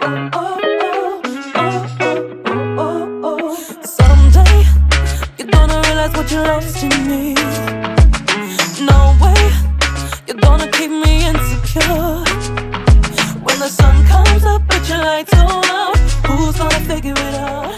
Someday you're gonna realize what you lost in me. No way you're gonna keep me insecure. When the sun comes up, but your lights go out, who's gonna figure it out?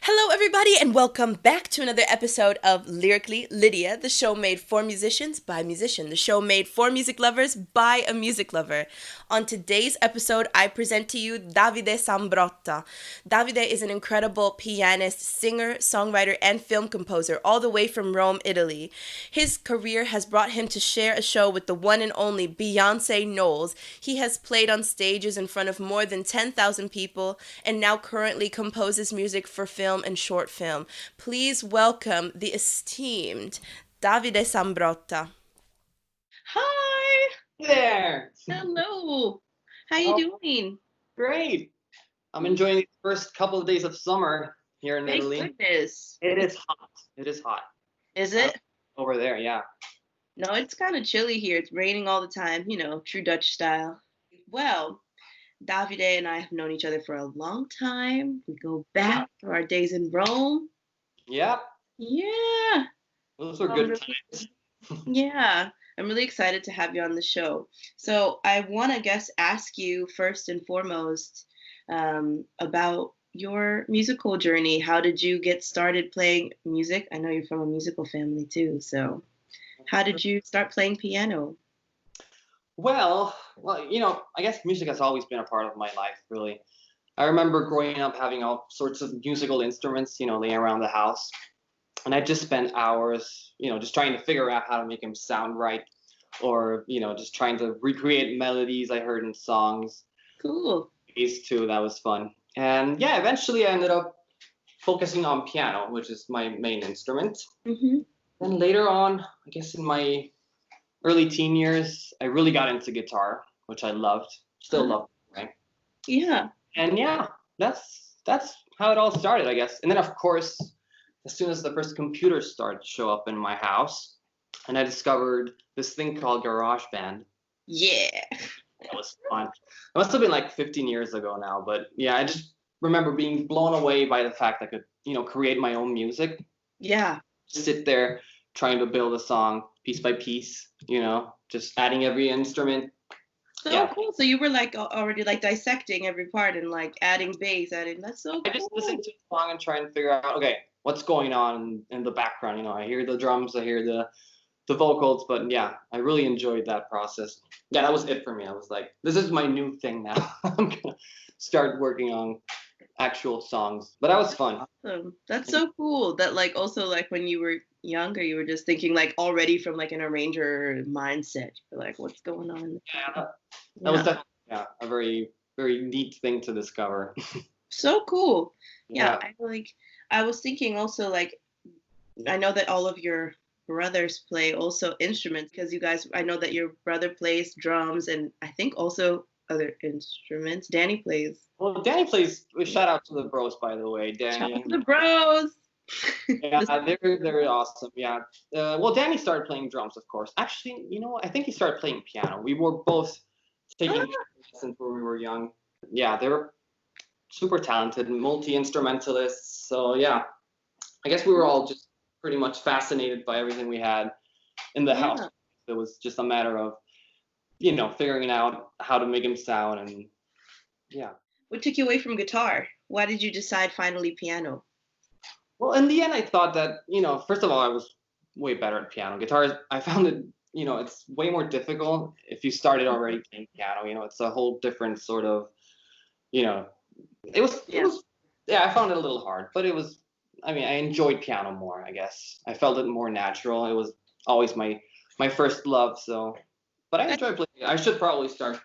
Hello, everybody, and welcome back to another episode of Lyrically Lydia, the show made for musicians by a musician, the show made for music lovers by a music lover. On today's episode, I present to you Davide Sambrotta. Davide is an incredible pianist, singer, songwriter, and film composer, all the way from Rome, Italy. His career has brought him to share a show with the one and only Beyonce Knowles. He has played on stages in front of more than 10,000 people and now currently composes music for film and short film. Please welcome the esteemed Davide Sambrotta. Hi there. Hello. How you doing? Great. I'm enjoying the first couple of days of summer here in Thank Italy. goodness. It is hot. It is hot. Is it? Over there, yeah. No, it's kind of chilly here. It's raining all the time, true Dutch style. Well, Davide and I have known each other for a long time. We go back to our days in Rome. Yep. Yeah. Those were good times. Yeah. I'm really excited to have you on the show. So I want to ask you first and foremost about your musical journey. How did you get started playing music? I know you're from a musical family too. So how did you start playing piano? Well, I guess music has always been a part of my life, really. I remember growing up having all sorts of musical instruments, laying around the house. And I just spent hours, just trying to figure out how to make them sound right, or, just trying to recreate melodies I heard in songs. Cool. These two, that was fun. And yeah, eventually I ended up focusing on piano, which is my main instrument. Mm-hmm. And later on, I guess in my early teen years, I really got into guitar, which I loved, still love, right? Yeah. And yeah, that's how it all started, I guess. And then of course, as soon as the first computers started to show up in my house, and I discovered this thing called GarageBand. Yeah. That was fun. It must have been like 15 years ago now, but yeah, I just remember being blown away by the fact I could, create my own music. Yeah. Sit there trying to build a song piece by piece, just adding every instrument. So cool. So you were like already like dissecting every part and like adding bass, that's so cool. I just listen to the song and try and figure out, okay, what's going on in the background. I hear the drums, I hear the vocals, but yeah, I really enjoyed that process. Yeah, that was it for me. I was like, this is my new thing now. I'm gonna start working on actual songs. But that was fun. Awesome. That's so cool. That like also like when you were younger, you were just thinking like already from like an arranger mindset. You're like, what's going on? Yeah, that was definitely a very, very neat thing to discover. So cool. Yeah. I was thinking also like, I know that all of your brothers play also instruments because I know that your brother plays drums and I think also other instruments. Danny plays. Well, Danny plays. Shout out to the bros, by the way. Danny. Shout out to the bros. Yeah, they're awesome. Yeah. Well, Danny started playing drums, of course. Actually, I think he started playing piano. We were both taking lessons when we were young. Yeah, they were super talented, multi-instrumentalists. So yeah, I guess we were all just pretty much fascinated by everything we had in the house. It was just a matter of, figuring out how to make them sound, and yeah. What took you away from guitar? Why did you decide finally piano? Well, in the end, I thought that, first of all, I was way better at piano. Guitar, I found it, it's way more difficult if you started already playing piano. It's a whole different sort of, it was, I found it a little hard, but I enjoyed piano more, I guess. I felt it more natural. It was always my first love, so, but I enjoy playing. I should probably start,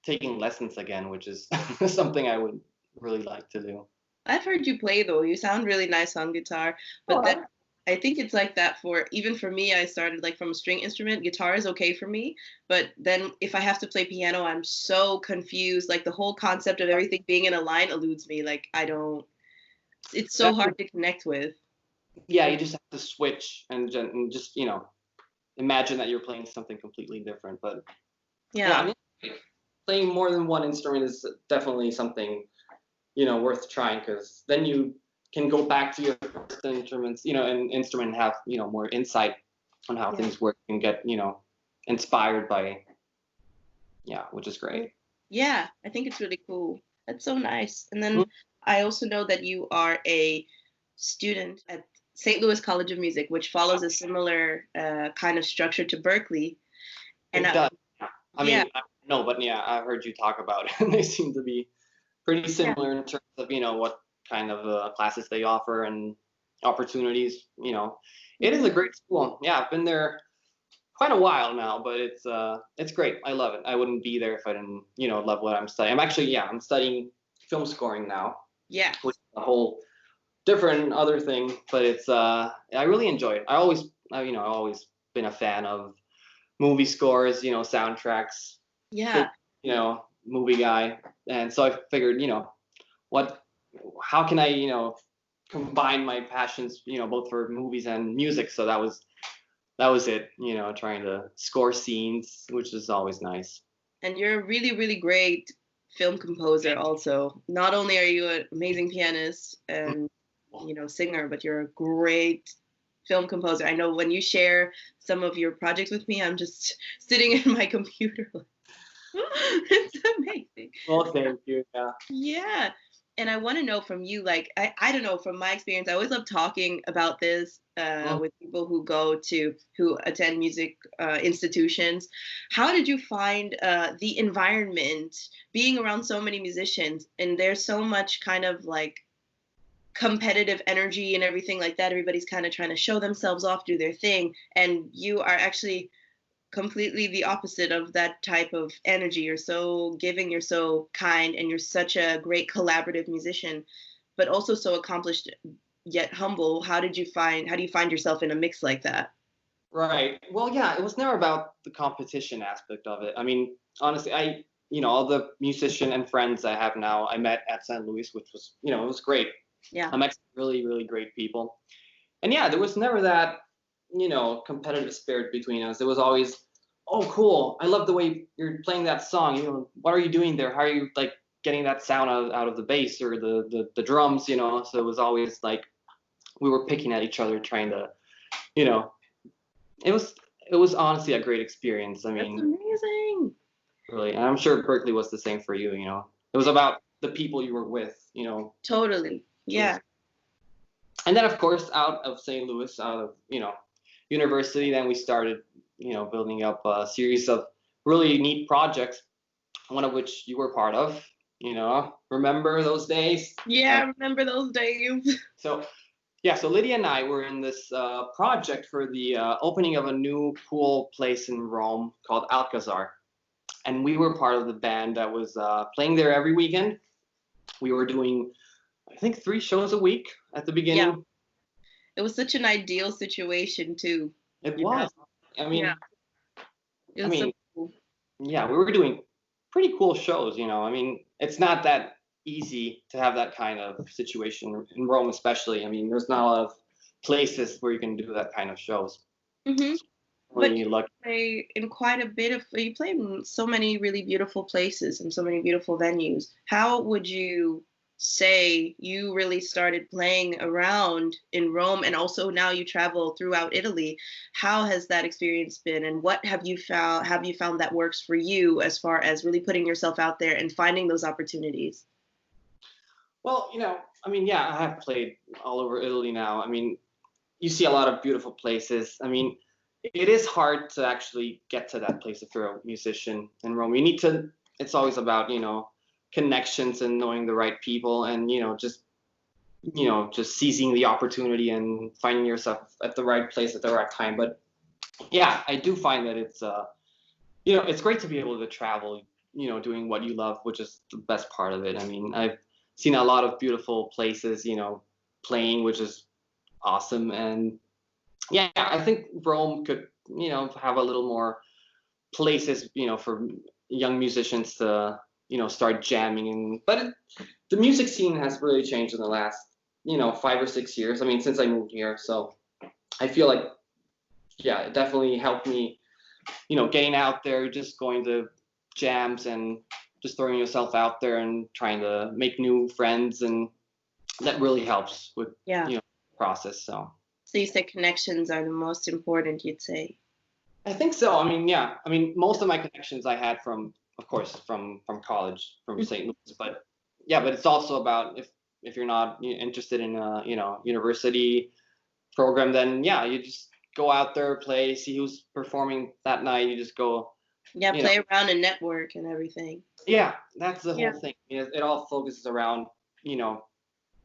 taking lessons again, which is something I would really like to do. I've heard you play though. You sound really nice on guitar, but then I think it's like that even for me. I started like from a string instrument. Guitar is okay for me, but then if I have to play piano, I'm so confused. Like the whole concept of everything being in a line eludes me. Like it's so hard to connect with. Yeah, you just have to switch and just imagine that you're playing something completely different. But yeah, playing more than one instrument is definitely something, worth trying, because then you can go back to your first instruments, and instrument and have, more insight on how things work and get, inspired by, which is great. Yeah, I think it's really cool. That's so nice. And then I also know that you are a student at St. Louis College of Music, which follows a similar kind of structure to Berkeley. And It does. I mean, I don't know, but yeah, I've heard you talk about it, and they seem to be pretty similar in terms of, what kind of classes they offer and opportunities. It is a great school. Yeah, I've been there quite a while now, but it's great. I love it. I wouldn't be there if I didn't, love what I'm studying. I'm actually, I'm studying film scoring now. Yeah. Which is a whole different other thing, but it's I really enjoy it. I've always been a fan of movie scores, soundtracks. Yeah. Movie guy, and so I figured, how can I, combine my passions, both for movies and music. So that was it, trying to score scenes, which is always nice. And you're a really, really great film composer also. Not only are you an amazing pianist and, singer, but you're a great film composer. I know when you share some of your projects with me, I'm just sitting in my computer. It's amazing. Well, thank you. Yeah. Yeah. And I want to know from you, like, I don't know, from my experience, I always love talking about this with people who attend music institutions. How did you find the environment being around so many musicians? And there's so much kind of like competitive energy and everything like that. Everybody's kind of trying to show themselves off, do their thing. And you are actually completely the opposite of that type of energy. You're so giving, you're so kind, and you're such a great collaborative musician, but also so accomplished yet humble. How do you find yourself in a mix like that? Right. Well, yeah, it was never about the competition aspect of it. I mean, honestly, all the musician and friends I have now, I met at St. Louis, which was, it was great. Yeah. I met some really, really great people. And yeah, there was never that, competitive spirit between us. It was always, oh, cool. I love the way you're playing that song. What are you doing there? How are you like getting that sound out of the bass or the drums, So it was always like we were picking at each other, trying to, it was honestly a great experience. I mean, that's amazing. Really. And I'm sure Berkeley was the same for you, It was about the people you were with, Totally. Yeah. And then, of course, out of St. Louis, out of, university, then we started, building up a series of really neat projects, one of which you were part of, remember those days? Yeah, I remember those days. So Lydia and I were in this project for the opening of a new cool place in Rome called Alcazar. And we were part of the band that was playing there every weekend. We were doing, I think, 3 shows a week at the beginning. Yeah. It was such an ideal situation too. It was. I mean, It was so cool. Yeah, we were doing pretty cool shows, I mean, it's not that easy to have that kind of situation in Rome, especially. I mean, there's not a lot of places where you can do that kind of shows. Mm-hmm. But you play in quite a bit of, you play in so many really beautiful places and so many beautiful venues. How would you say you really started playing around in Rome, and also now you travel throughout Italy? How has that experience been, and what have you found that works for you as far as really putting yourself out there and finding those opportunities? Well, I mean, yeah, I have played all over Italy now. I mean, you see a lot of beautiful places. I mean, it is hard to actually get to that place if you're a musician in Rome. It's always about, connections and knowing the right people, and just seizing the opportunity and finding yourself at the right place at the right time. But yeah, I do find that it's it's great to be able to travel, doing what you love, which is the best part of it. I mean, I've seen a lot of beautiful places, playing, which is awesome. And yeah, I think Rome could have a little more places, for young musicians to start jamming. But the music scene has really changed in the last 5 or 6 years. I mean, since I moved here. So I feel like, yeah, it definitely helped me, getting out there, just going to jams and just throwing yourself out there and trying to make new friends, and that really helps with the process. So you said connections are the most important, you'd say? I think so. I mean, yeah. I mean, most of my connections I had from, of course, from college, from St. Louis. But yeah, but it's also about if you're not interested in a university program, then yeah, you just go out there, play, see who's performing that night. You just go. Yeah, play around and network and everything. Yeah, that's the whole thing. It all focuses around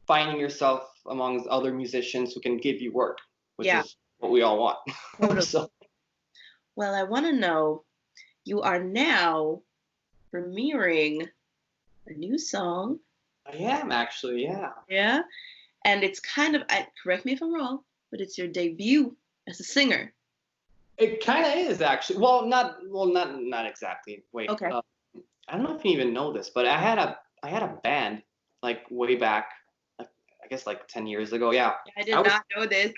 finding yourself amongst other musicians who can give you work, which is what we all want. So. Well, I want to know, you are now premiering a new song. I am actually, yeah. Yeah? And it's kind of, correct me if I'm wrong, but it's your debut as a singer. It kind of is actually. Well, not exactly. Wait. Okay. I don't know if you even know this, but I had a band like way back, I guess like 10 years ago. Yeah. I did not know this.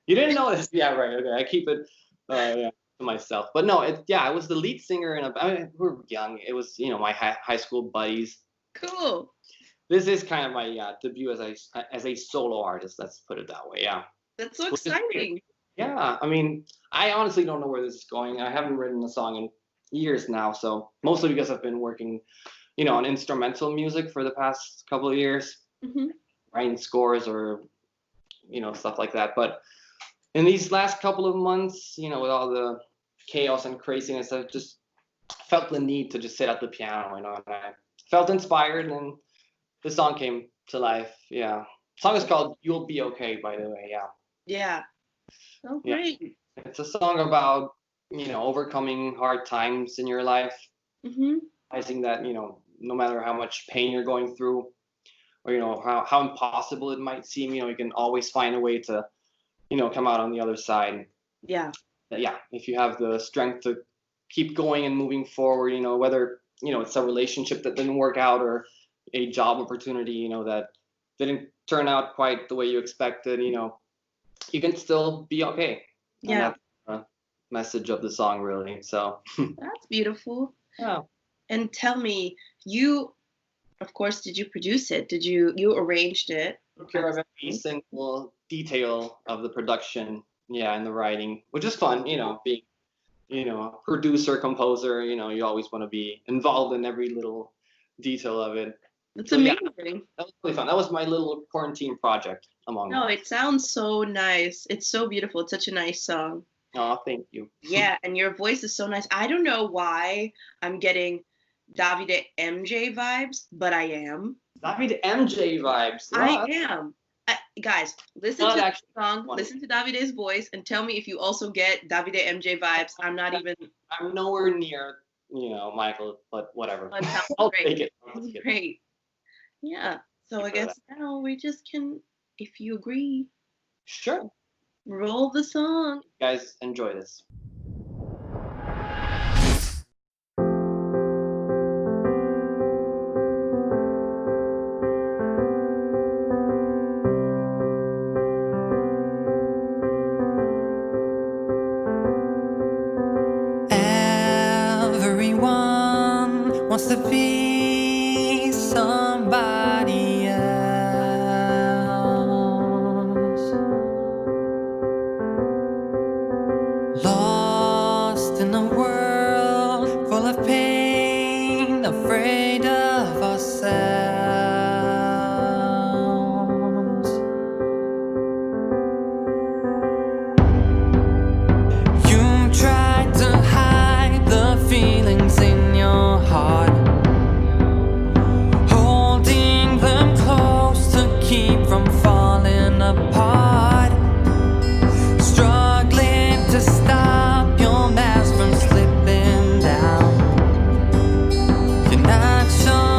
You didn't know this? Yeah, right. Okay. I keep it to myself. But no, I was the lead singer in a band. We were young. It was, my high school buddies. Cool. This is kind of my debut as a solo artist. Let's put it that way. Yeah. That's so exciting. Yeah. I mean, I honestly don't know where this is going. I haven't written a song in years now, so mostly because I've been working, on instrumental music for the past couple of years, writing scores or, stuff like that. But in these last couple of months, with all the chaos and craziness, I just felt the need to just sit at the piano, and I felt inspired, and the song came to life. Yeah. The song is called "You'll Be Okay," by the way. Yeah. Yeah. Oh, great. Yeah. It's a song about, overcoming hard times in your life. Realizing that, no matter how much pain you're going through, or, how impossible it might seem, you can always find a way to, come out on the other side. Yeah. Yeah. If you have the strength to keep going and moving forward, whether, it's a relationship that didn't work out or a job opportunity, that didn't turn out quite the way you expected, you can still be okay. Yeah. And that's the message of the song, really. So that's beautiful. Yeah. And tell me, you, of course, did you produce it? Did you arranged it? Took care of every single detail of the production, and the writing, which is fun, being, a producer, composer, you always want to be involved in every little detail of it. It's amazing. Yeah, that was really fun. That was my little quarantine project among them. It sounds so nice. It's so beautiful. It's such a nice song. Oh, thank you. Yeah, and your voice is so nice. I don't know why I'm getting Davide MJ vibes, but I am. Davide MJ vibes. I am. Guys, listen to the song, listen to Davide's voice, and tell me if you also get Davide MJ vibes. I'm nowhere near, Michael, but whatever. I'll take it. Great. Yeah. So I guess now we just can, if you agree. Sure. Roll the song. You guys enjoy this. Everyone wants to be somebody else, lost in a world full of pain, afraid of ourselves. You tried to hide the feelings in your heart, holding them close to keep from falling apart, struggling to stop your mask from slipping down. You're not sure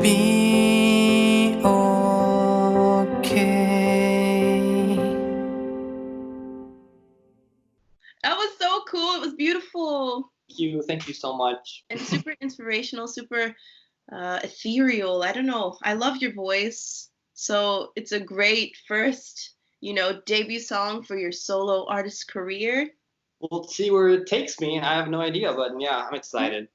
be okay. That was so cool. It was beautiful. Thank you so much. And super inspirational, super ethereal. I don't know. I love your voice. So it's a great first, debut song for your solo artist career. We'll see where it takes me. I have no idea, but yeah, I'm excited.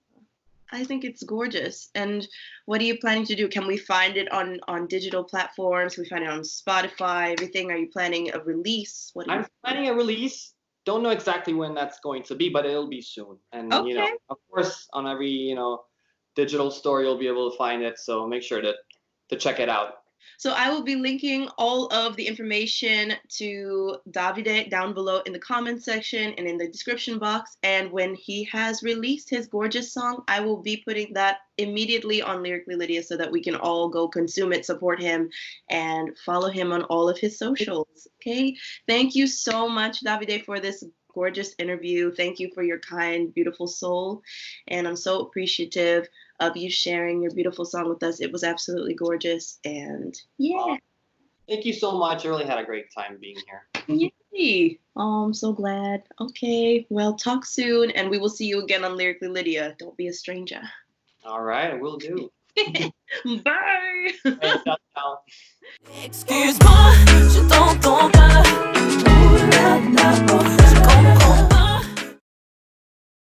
I think it's gorgeous. And what are you planning to do? Can we find it on digital platforms? Can we find it on Spotify? Everything? Are you planning a release? I'm planning a release. Don't know exactly when that's going to be, but it'll be soon. And Okay. Of course, on every digital store you'll be able to find it. So make sure to check it out. So I will be linking all of the information to Davide down below in the comments section and in the description box. And when he has released his gorgeous song, I will be putting that immediately on Lyrically Lydia so that we can all go consume it, support him, and follow him on all of his socials. Okay. Thank you so much, Davide, for this gorgeous interview. Thank you for your kind, beautiful soul. And I'm so appreciative of you sharing your beautiful song with us. It was absolutely gorgeous. And yeah. Thank you so much. I really had a great time being here. Yay. Oh, I'm so glad. Okay. Well, talk soon. And we will see you again on Lyrically Lydia. Don't be a stranger. All right. I will do. Bye. Hey, ciao. Excuse-moi, je t'entends pas. Ouh là là, oh.